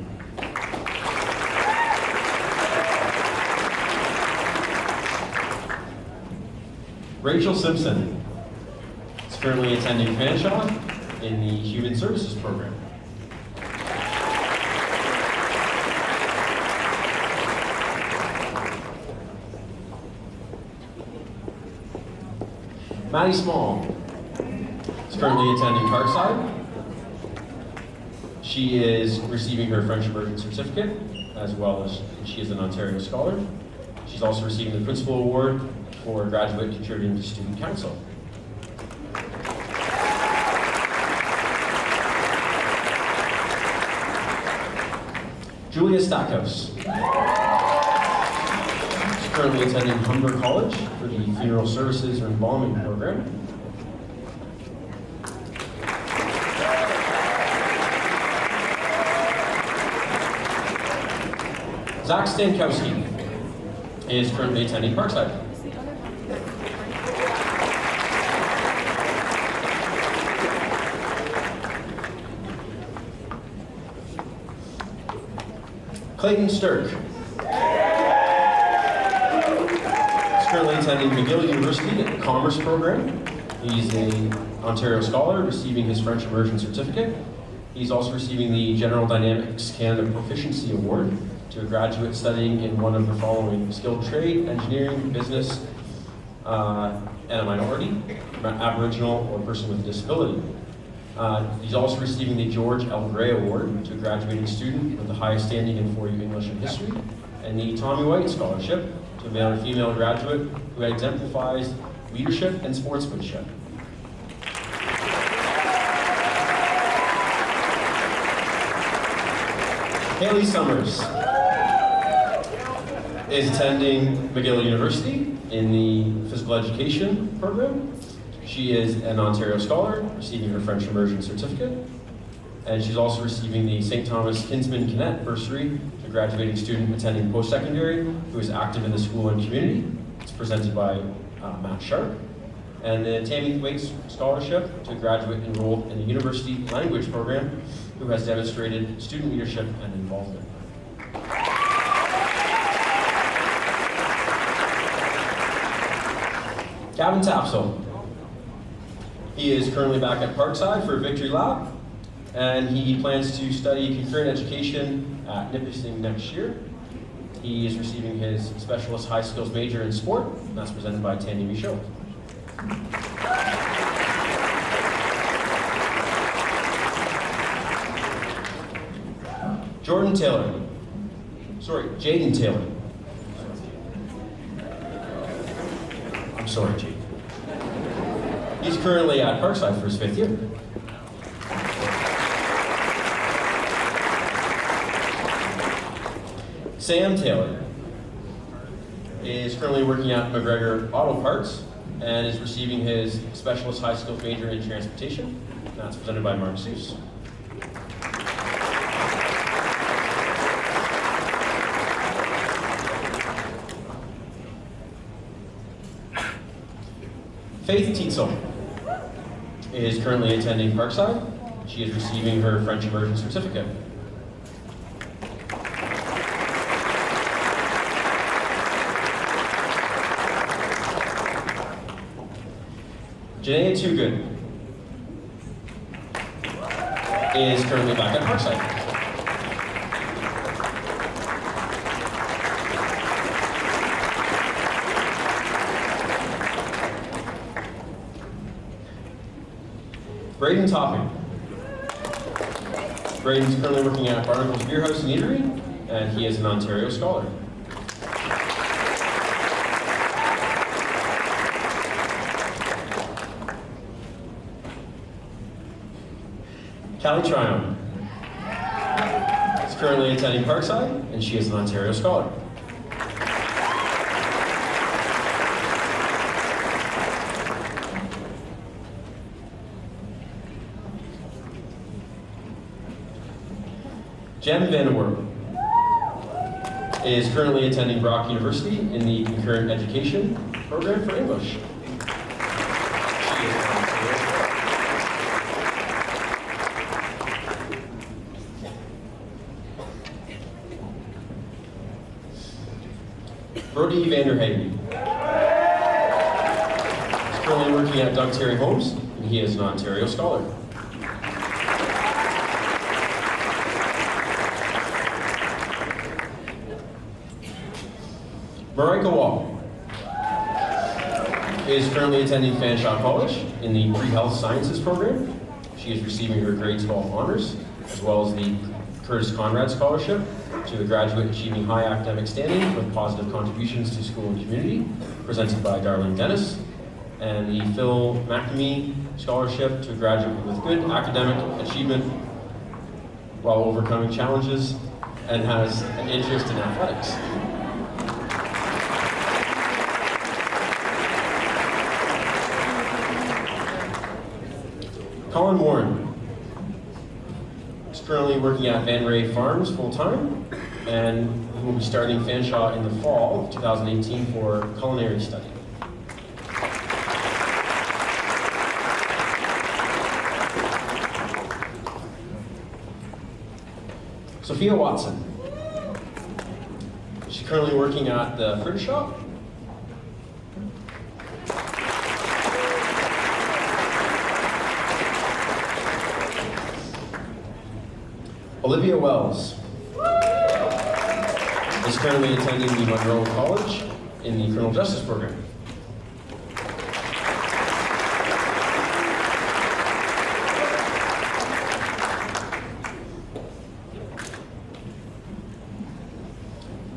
Rachel Simpson is currently attending Fanshawe in the Human Services program. Maddie Small is currently attending Parkside. She is receiving her French immersion certificate, as well as she is an Ontario Scholar. She's also receiving the Principal Award for graduate contributing to Student Council. Julia Stackhouse is currently attending Humber College for the Funeral Services and Embalming program. Zach Stankowski is currently attending Parkside. Clayton Sturck is currently attending McGill University at the Commerce program. He's an Ontario Scholar, receiving his French immersion certificate. He's also receiving the General Dynamics Canada Proficiency Award to a graduate studying in one of the following: skilled trade, engineering, business, and a minority, Aboriginal, or person with a disability. He's also receiving the George L. Gray Award to a graduating student with the highest standing in 4U English and History. and the Tommy White Scholarship to a male and female graduate who exemplifies leadership and sportsmanship. Haley Summers is attending McGill University in the physical education program. She is an Ontario Scholar, receiving her French immersion certificate. And she's also receiving the St. Thomas Kinsman Kennett Bursary, a graduating student attending post-secondary who is active in the school and community. It's presented by Matt Sharp. And the Tammy Waits Scholarship to a graduate enrolled in the University Language Program who has demonstrated student leadership and involvement. Gavin Tapsell. He is currently back at Parkside for a Victory Lab, and he plans to study concurrent education at Nipissing next year. He is receiving his Specialist High Skills major in sport, and that's presented by Tandy Michaud. Jaden Taylor. I'm sorry, Jaden. He's currently at Parkside for his 5th year. Sam Taylor is currently working at McGregor Auto Parts and is receiving his Specialist High Skills major in transportation. And that's presented by Mark Seuss. Faith Tietzel is currently attending Parkside. She is receiving her French immersion certificate. Janaea Toogood is currently back at Parkside. Braden Topping. Braden's currently working at Barnacle's Beer House and Eatery, and he is an Ontario Scholar. Callie Tryon is currently attending Parkside, and she is an Ontario Scholar. Jem Vanderwerp is currently attending Brock University in the concurrent education program for English. Brody Vanderhagen is currently working at Doug Terry Homes, and he is an Ontario Scholar. Marika Wall is currently attending Fanshawe College in the Pre-Health Sciences program. She is receiving her grade 12 honors, as well as the Curtis Conrad Scholarship to a graduate achieving high academic standing with positive contributions to school and community, presented by Darlene Dennis, and the Phil McNamee Scholarship to a graduate with good academic achievement while overcoming challenges and has an interest in athletics. Colin Warren is currently working at Van Ray Farms full-time, and he will be starting Fanshawe in the fall of 2018 for culinary study. Sophia Watson. She's currently working at the Fruit Shop. Olivia Wells is currently attending the Monroe College in the Criminal Justice Program.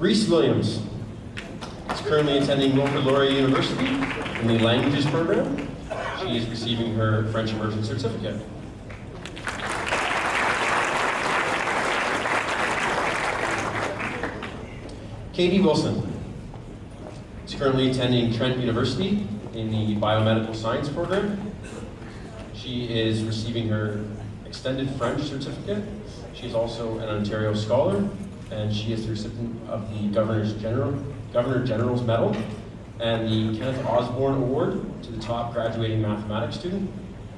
Reese Williams is currently attending Wilfrid Laurier University in the Languages program. She is receiving her French Immersion Certificate. Katie Wilson is currently attending Trent University in the Biomedical Science program. She is receiving her Extended French Certificate. She is also an Ontario Scholar, and she is the recipient of the Governor General's Medal and the Kenneth Osborne Award to the top graduating mathematics student,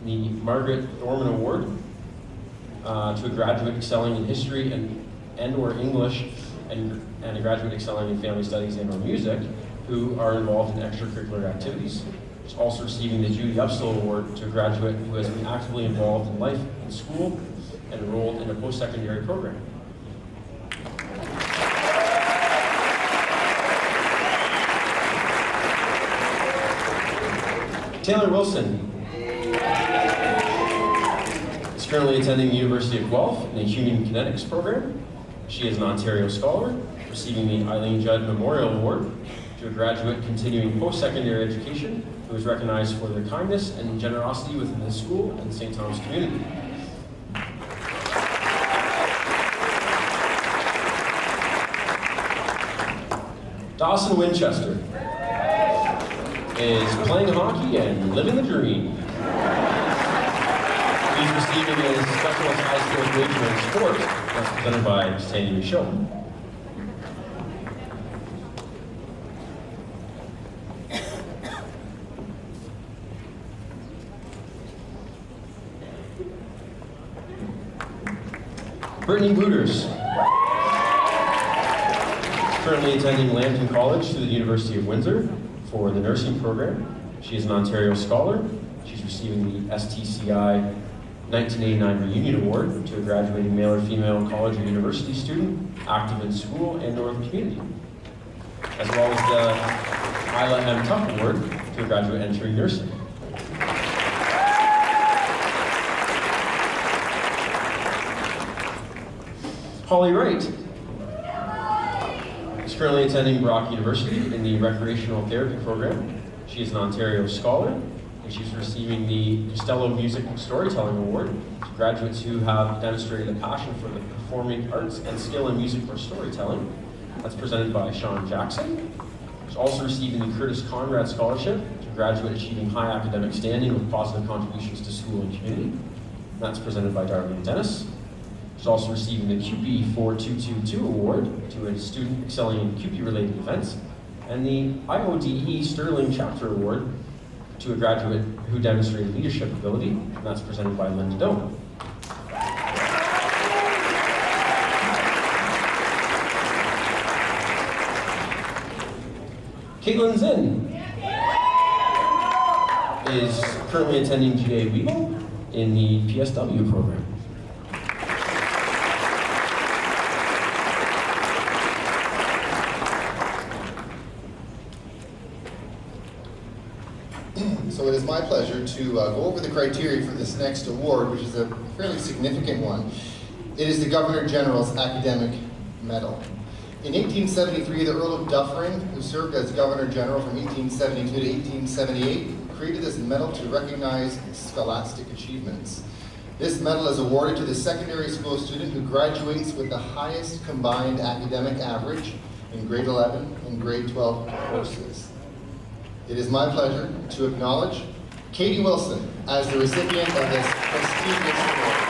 the Margaret Thorman Award to a graduate excelling in history and or English, and a graduate excelling in family studies and or music, who are involved in extracurricular activities. She's also receiving the Judy Upstill Award to a graduate who has been actively involved in life in school and enrolled in a post-secondary program. Taylor Wilson is currently attending the University of Guelph in the Human Kinetics program. She is an Ontario Scholar, receiving the Eileen Judd Memorial Award to a graduate continuing post-secondary education who is recognized for their kindness and generosity within the school and St. Thomas community. Dawson Winchester is playing hockey and living the dream. He's receiving his Specialist High School major in sport, that's presented by Sandy Michaud. Brittany Booters, currently attending Lambton College through the University of Windsor for the nursing program. She is an Ontario Scholar. She's receiving the STCI 1989 Reunion Award to a graduating male or female college or university student active in school and or the community, as well as the Isla M. Tuck Award to a graduate entering nursing. Holly Wright is currently attending Brock University in the Recreational Therapy program. She is an Ontario Scholar, and she's receiving the Costello Music Storytelling Award to graduates who have demonstrated a passion for the performing arts and skill in music for storytelling. That's presented by Sean Jackson. She's also receiving the Curtis Conrad Scholarship to graduate achieving high academic standing with positive contributions to school and community. That's presented by Darlene Dennis. She's also receiving the CUPE 4222 Award to a student excelling in CUPE-related events, and the IODE Sterling Chapter Award to a graduate who demonstrated leadership ability, and that's presented by Linda Doan. Caitlin Zinn is currently attending GA Legal in the PSW program. So it is my pleasure to go over the criteria for this next award, which is a fairly significant one. It is the Governor General's Academic Medal. In 1873, the Earl of Dufferin, who served as Governor General from 1872 to 1878, created this medal to recognize scholastic achievements. This medal is awarded to the secondary school student who graduates with the highest combined academic average in grade 11 and grade 12 courses. It is my pleasure to acknowledge Katie Wilson as the recipient of this prestigious award.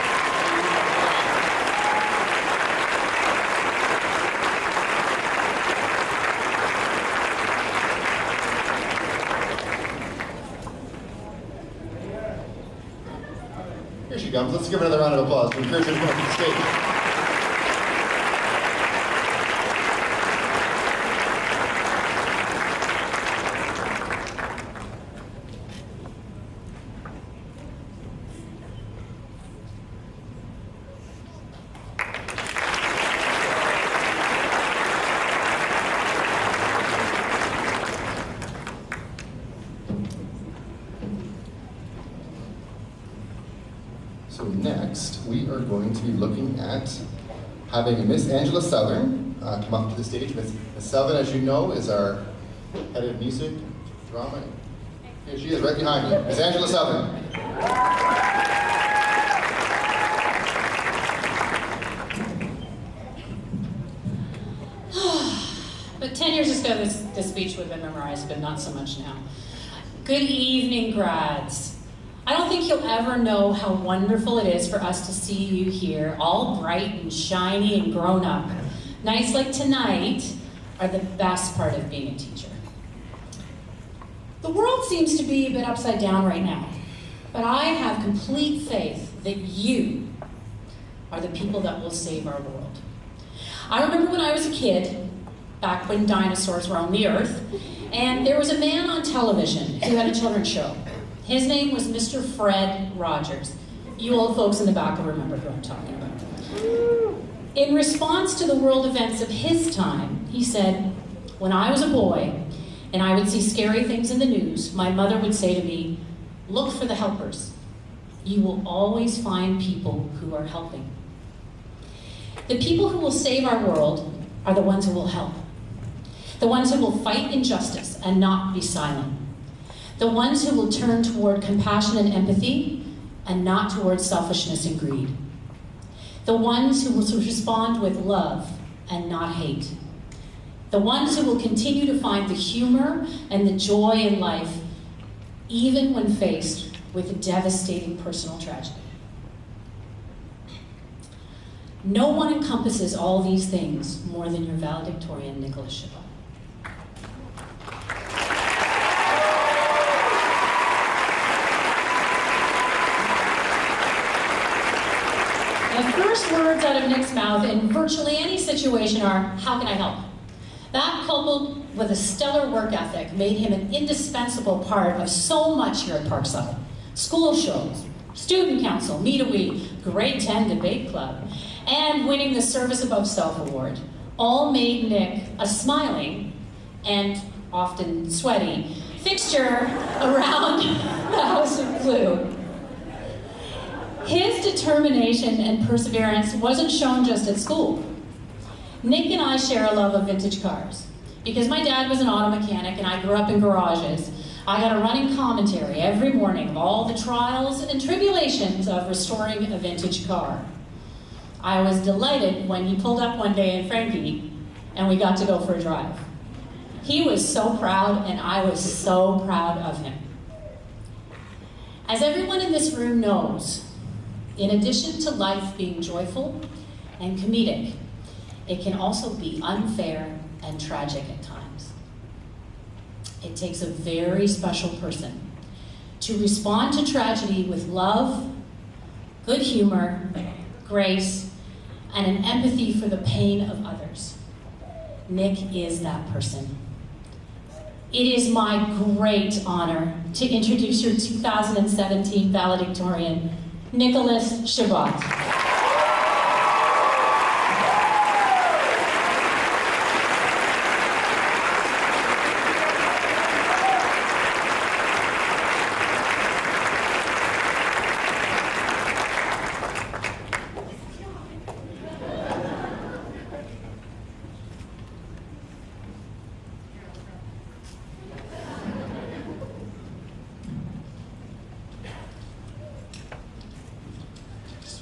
Here she comes. Let's give her another round of applause to encourage her to come up to the stage. So next, we are going to be looking at having Miss Angela Southern come up to the stage. Ms. Selvin, as you know, is our head of music, drama. Here she is, right behind you. Ms. Angela Selvin. But 10 years ago, this speech would have been memorized, but not so much now. Good evening, grads. I don't think you'll ever know how wonderful it is for us to see you here, all bright and shiny and grown up. Nights like tonight are the best part of being a teacher. The world seems to be a bit upside down right now, but I have complete faith that you are the people that will save our world. I remember when I was a kid, back when dinosaurs roamed the earth, and there was a man on television who had a children's show. His name was Mr. Fred Rogers. You old folks in the back will remember who I'm talking about. In response to the world events of his time, he said, when I was a boy and I would see scary things in the news, my mother would say to me, look for the helpers. You will always find people who are helping. The people who will save our world are the ones who will help. The ones who will fight injustice and not be silent. The ones who will turn toward compassion and empathy and not toward selfishness and greed. The ones who will respond with love and not hate. The ones who will continue to find the humor and the joy in life, even when faced with a devastating personal tragedy. No one encompasses all these things more than your valedictorian, Nicholas Chabot. The first words out of Nick's mouth in virtually any situation are, how can I help? That, coupled with a stellar work ethic, made him an indispensable part of so much here at Parkside. School shows, student council, Meet a Week, Grade 10 debate club, and winning the Service Above Self Award, all made Nick a smiling and often sweaty fixture around the House of Blue. His determination and perseverance wasn't shown just at school. Nick and I share a love of vintage cars. Because my dad was an auto mechanic and I grew up in garages, I got a running commentary every morning of all the trials and tribulations of restoring a vintage car. I was delighted when he pulled up one day in Frankie and we got to go for a drive. He was so proud and I was so proud of him. As everyone in this room knows, in addition to life being joyful and comedic, it can also be unfair and tragic at times. It takes a very special person to respond to tragedy with love, good humor, grace, and an empathy for the pain of others. Nick is that person. It is my great honor to introduce your 2017 valedictorian, Nicholas Chabot.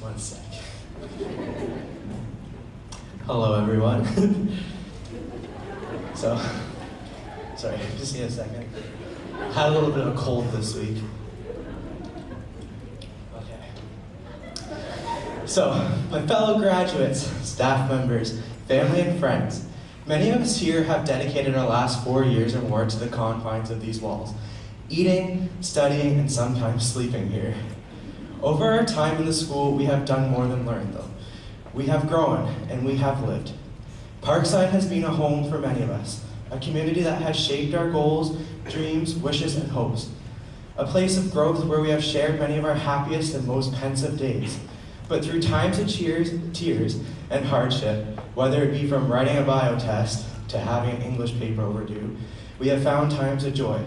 One sec. Hello, everyone. Sorry, just need a second. Had a little bit of a cold this week. Okay. So, my fellow graduates, staff members, family, and friends, many of us here have dedicated our last 4 years or more to the confines of these walls, eating, studying, and sometimes sleeping here. Over our time in the school, we have done more than learn, though. We have grown, and we have lived. Parkside has been a home for many of us, a community that has shaped our goals, dreams, wishes, and hopes. A place of growth where we have shared many of our happiest and most pensive days. But through times of tears, and hardship, whether it be from writing a bio test to having an English paper overdue, we have found times of joy,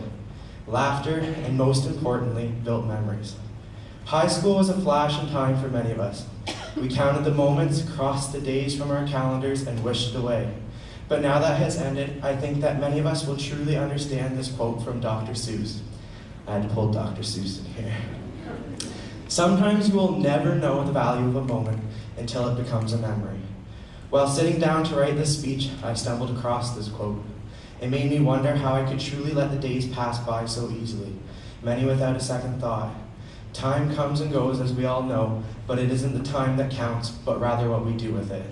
laughter, and most importantly, built memories. High school was a flash in time for many of us, We counted the moments, crossed the days from our calendars, and wished it away. But now that has ended, I think that many of us will truly understand this quote from Dr. Seuss. I had to pull Dr. Seuss in here. Sometimes you will never know the value of a moment until it becomes a memory. While sitting down to write this speech, I stumbled across this quote. It made me wonder how I could truly let the days pass by so easily, many without a second thought. Time comes and goes, as we all know, but it isn't the time that counts, but rather what we do with it.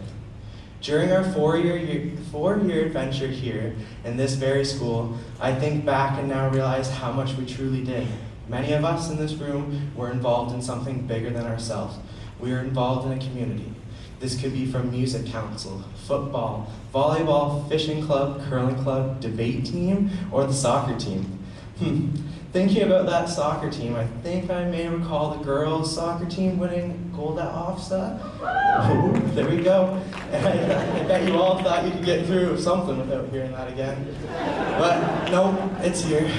During our four-year adventure here in this very school, I think back and now realize how much we truly did. Many of us in this room were involved in something bigger than ourselves. We were involved in a community. This could be from music council, football, volleyball, fishing club, curling club, debate team, or the soccer team. Thinking about that soccer team, I think I may recall the girls' soccer team winning gold at OFSA. Oh, there we go. I bet you all thought you could get through with something without hearing that again. But no, it's here.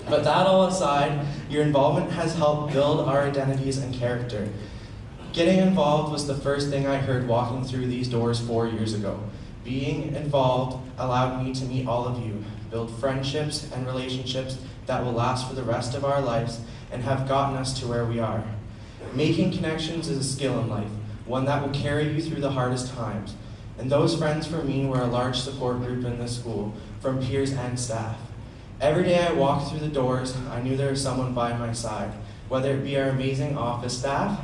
But that all aside, your involvement has helped build our identities and character. Getting involved was the first thing I heard walking through these doors 4 years ago. Being involved allowed me to meet all of you, build friendships and relationships that will last for the rest of our lives and have gotten us to where we are. Making connections is a skill in life, one that will carry you through the hardest times. And those friends for me were a large support group in this school, from peers and staff. Every day I walked through the doors, I knew there was someone by my side, whether it be our amazing office staff,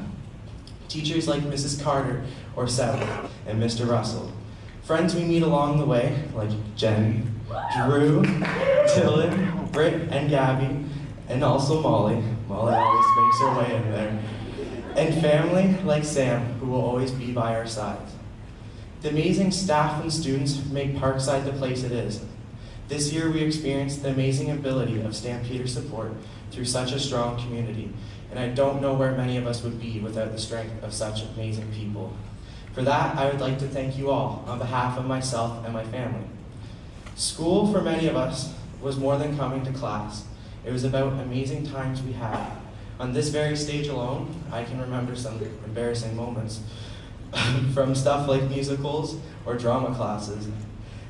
teachers like Mrs. Carter or Seth and Mr. Russell. Friends we meet along the way, like Jen, Drew, Dylan, Britt, and Gabby, and also Molly. Molly always makes her way in there. And family like Sam, who will always be by our sides. The amazing staff and students make Parkside the place it is. This year we experienced the amazing ability of Stampeder support through such a strong community, and I don't know where many of us would be without the strength of such amazing people. For that, I would like to thank you all on behalf of myself and my family. School, for many of us, was more than coming to class. It was about amazing times we had. On this very stage alone, I can remember some embarrassing moments, from stuff like musicals or drama classes.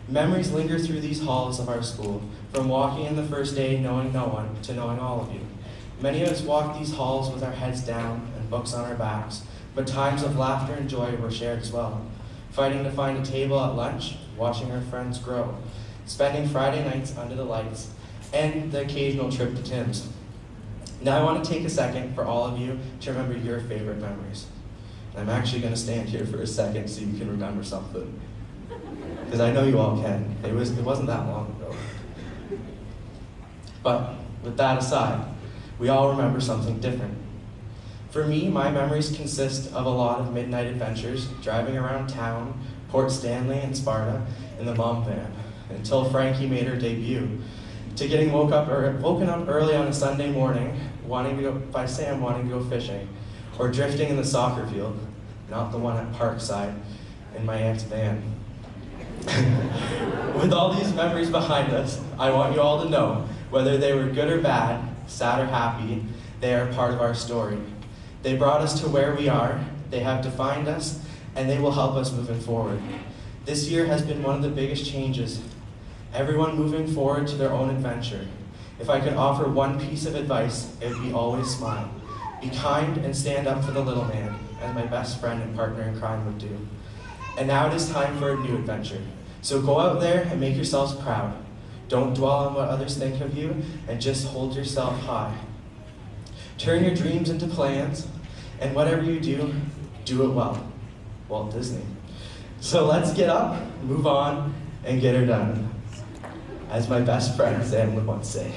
Memories linger through these halls of our school, from walking in the first day knowing no one to knowing all of you. Many of us walked these halls with our heads down and books on our backs, but times of laughter and joy were shared as well. Fighting to find a table at lunch, watching our friends grow, spending Friday nights under the lights, and the occasional trip to Tim's. Now I want to take a second for all of you to remember your favorite memories. And I'm actually going to stand here for a second so you can remember something. Because I know you all can. It wasn't that long ago. But with that aside, we all remember something different. For me, my memories consist of a lot of midnight adventures, driving around town, Port Stanley and Sparta in the mom van, until Frankie made her debut, to getting woken up early on a Sunday morning by Sam wanting to go fishing, or drifting in the soccer field, not the one at Parkside, in my aunt's van. With all these memories behind us, I want you all to know, whether they were good or bad, sad or happy, they are part of our story. They brought us to where we are, they have defined us, and they will help us moving forward. This year has been one of the biggest changes. Everyone moving forward to their own adventure. If I could offer one piece of advice, it would be always smile. Be kind and stand up for the little man, as my best friend and partner in crime would do. And now it is time for a new adventure. So go out there and make yourselves proud. Don't dwell on what others think of you, and just hold yourself high. Turn your dreams into plans, and whatever you do, do it well. Walt Disney. So let's get up, move on, and get her done. As my best friend Sam would once say.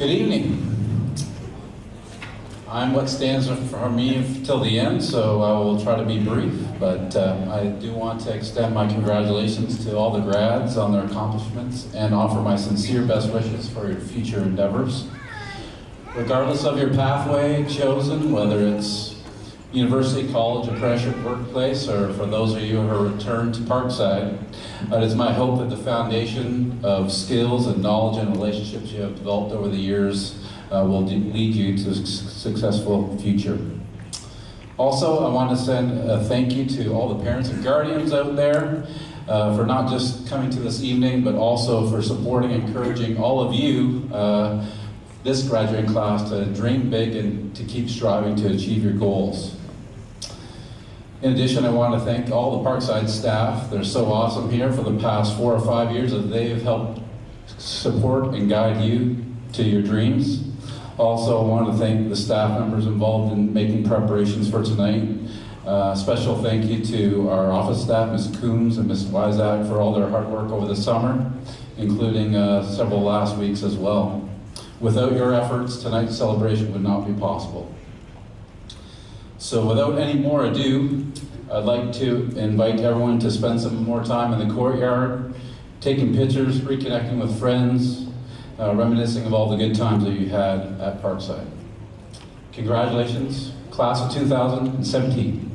Good evening. I'm what stands for me till the end, so I will try to be brief, but I do want to extend my congratulations to all the grads on their accomplishments and offer my sincere best wishes for your future endeavors. Regardless of your pathway chosen, whether it's university, college, apprenticeship, workplace, or for those of you who have returned to Parkside, it is my hope that the foundation of skills and knowledge and relationships you have developed over the years will lead you to a successful future. Also, I want to send a thank you to all the parents and guardians out there for not just coming to this evening, but also for supporting and encouraging all of you, this graduating class, to dream big and to keep striving to achieve your goals. In addition, I want to thank all the Parkside staff. They're so awesome here for the past 4 or 5 years that they've helped support and guide you to your dreams. Also, I want to thank the staff members involved in making preparations for tonight. Special thank you to our office staff, Ms. Coombs and Ms. Wyzak, for all their hard work over the summer, including several last weeks as well. Without your efforts, tonight's celebration would not be possible. So without any more ado, I'd like to invite everyone to spend some more time in the courtyard, taking pictures, reconnecting with friends, reminiscing of all the good times that you had at Parkside. Congratulations, class of 2017.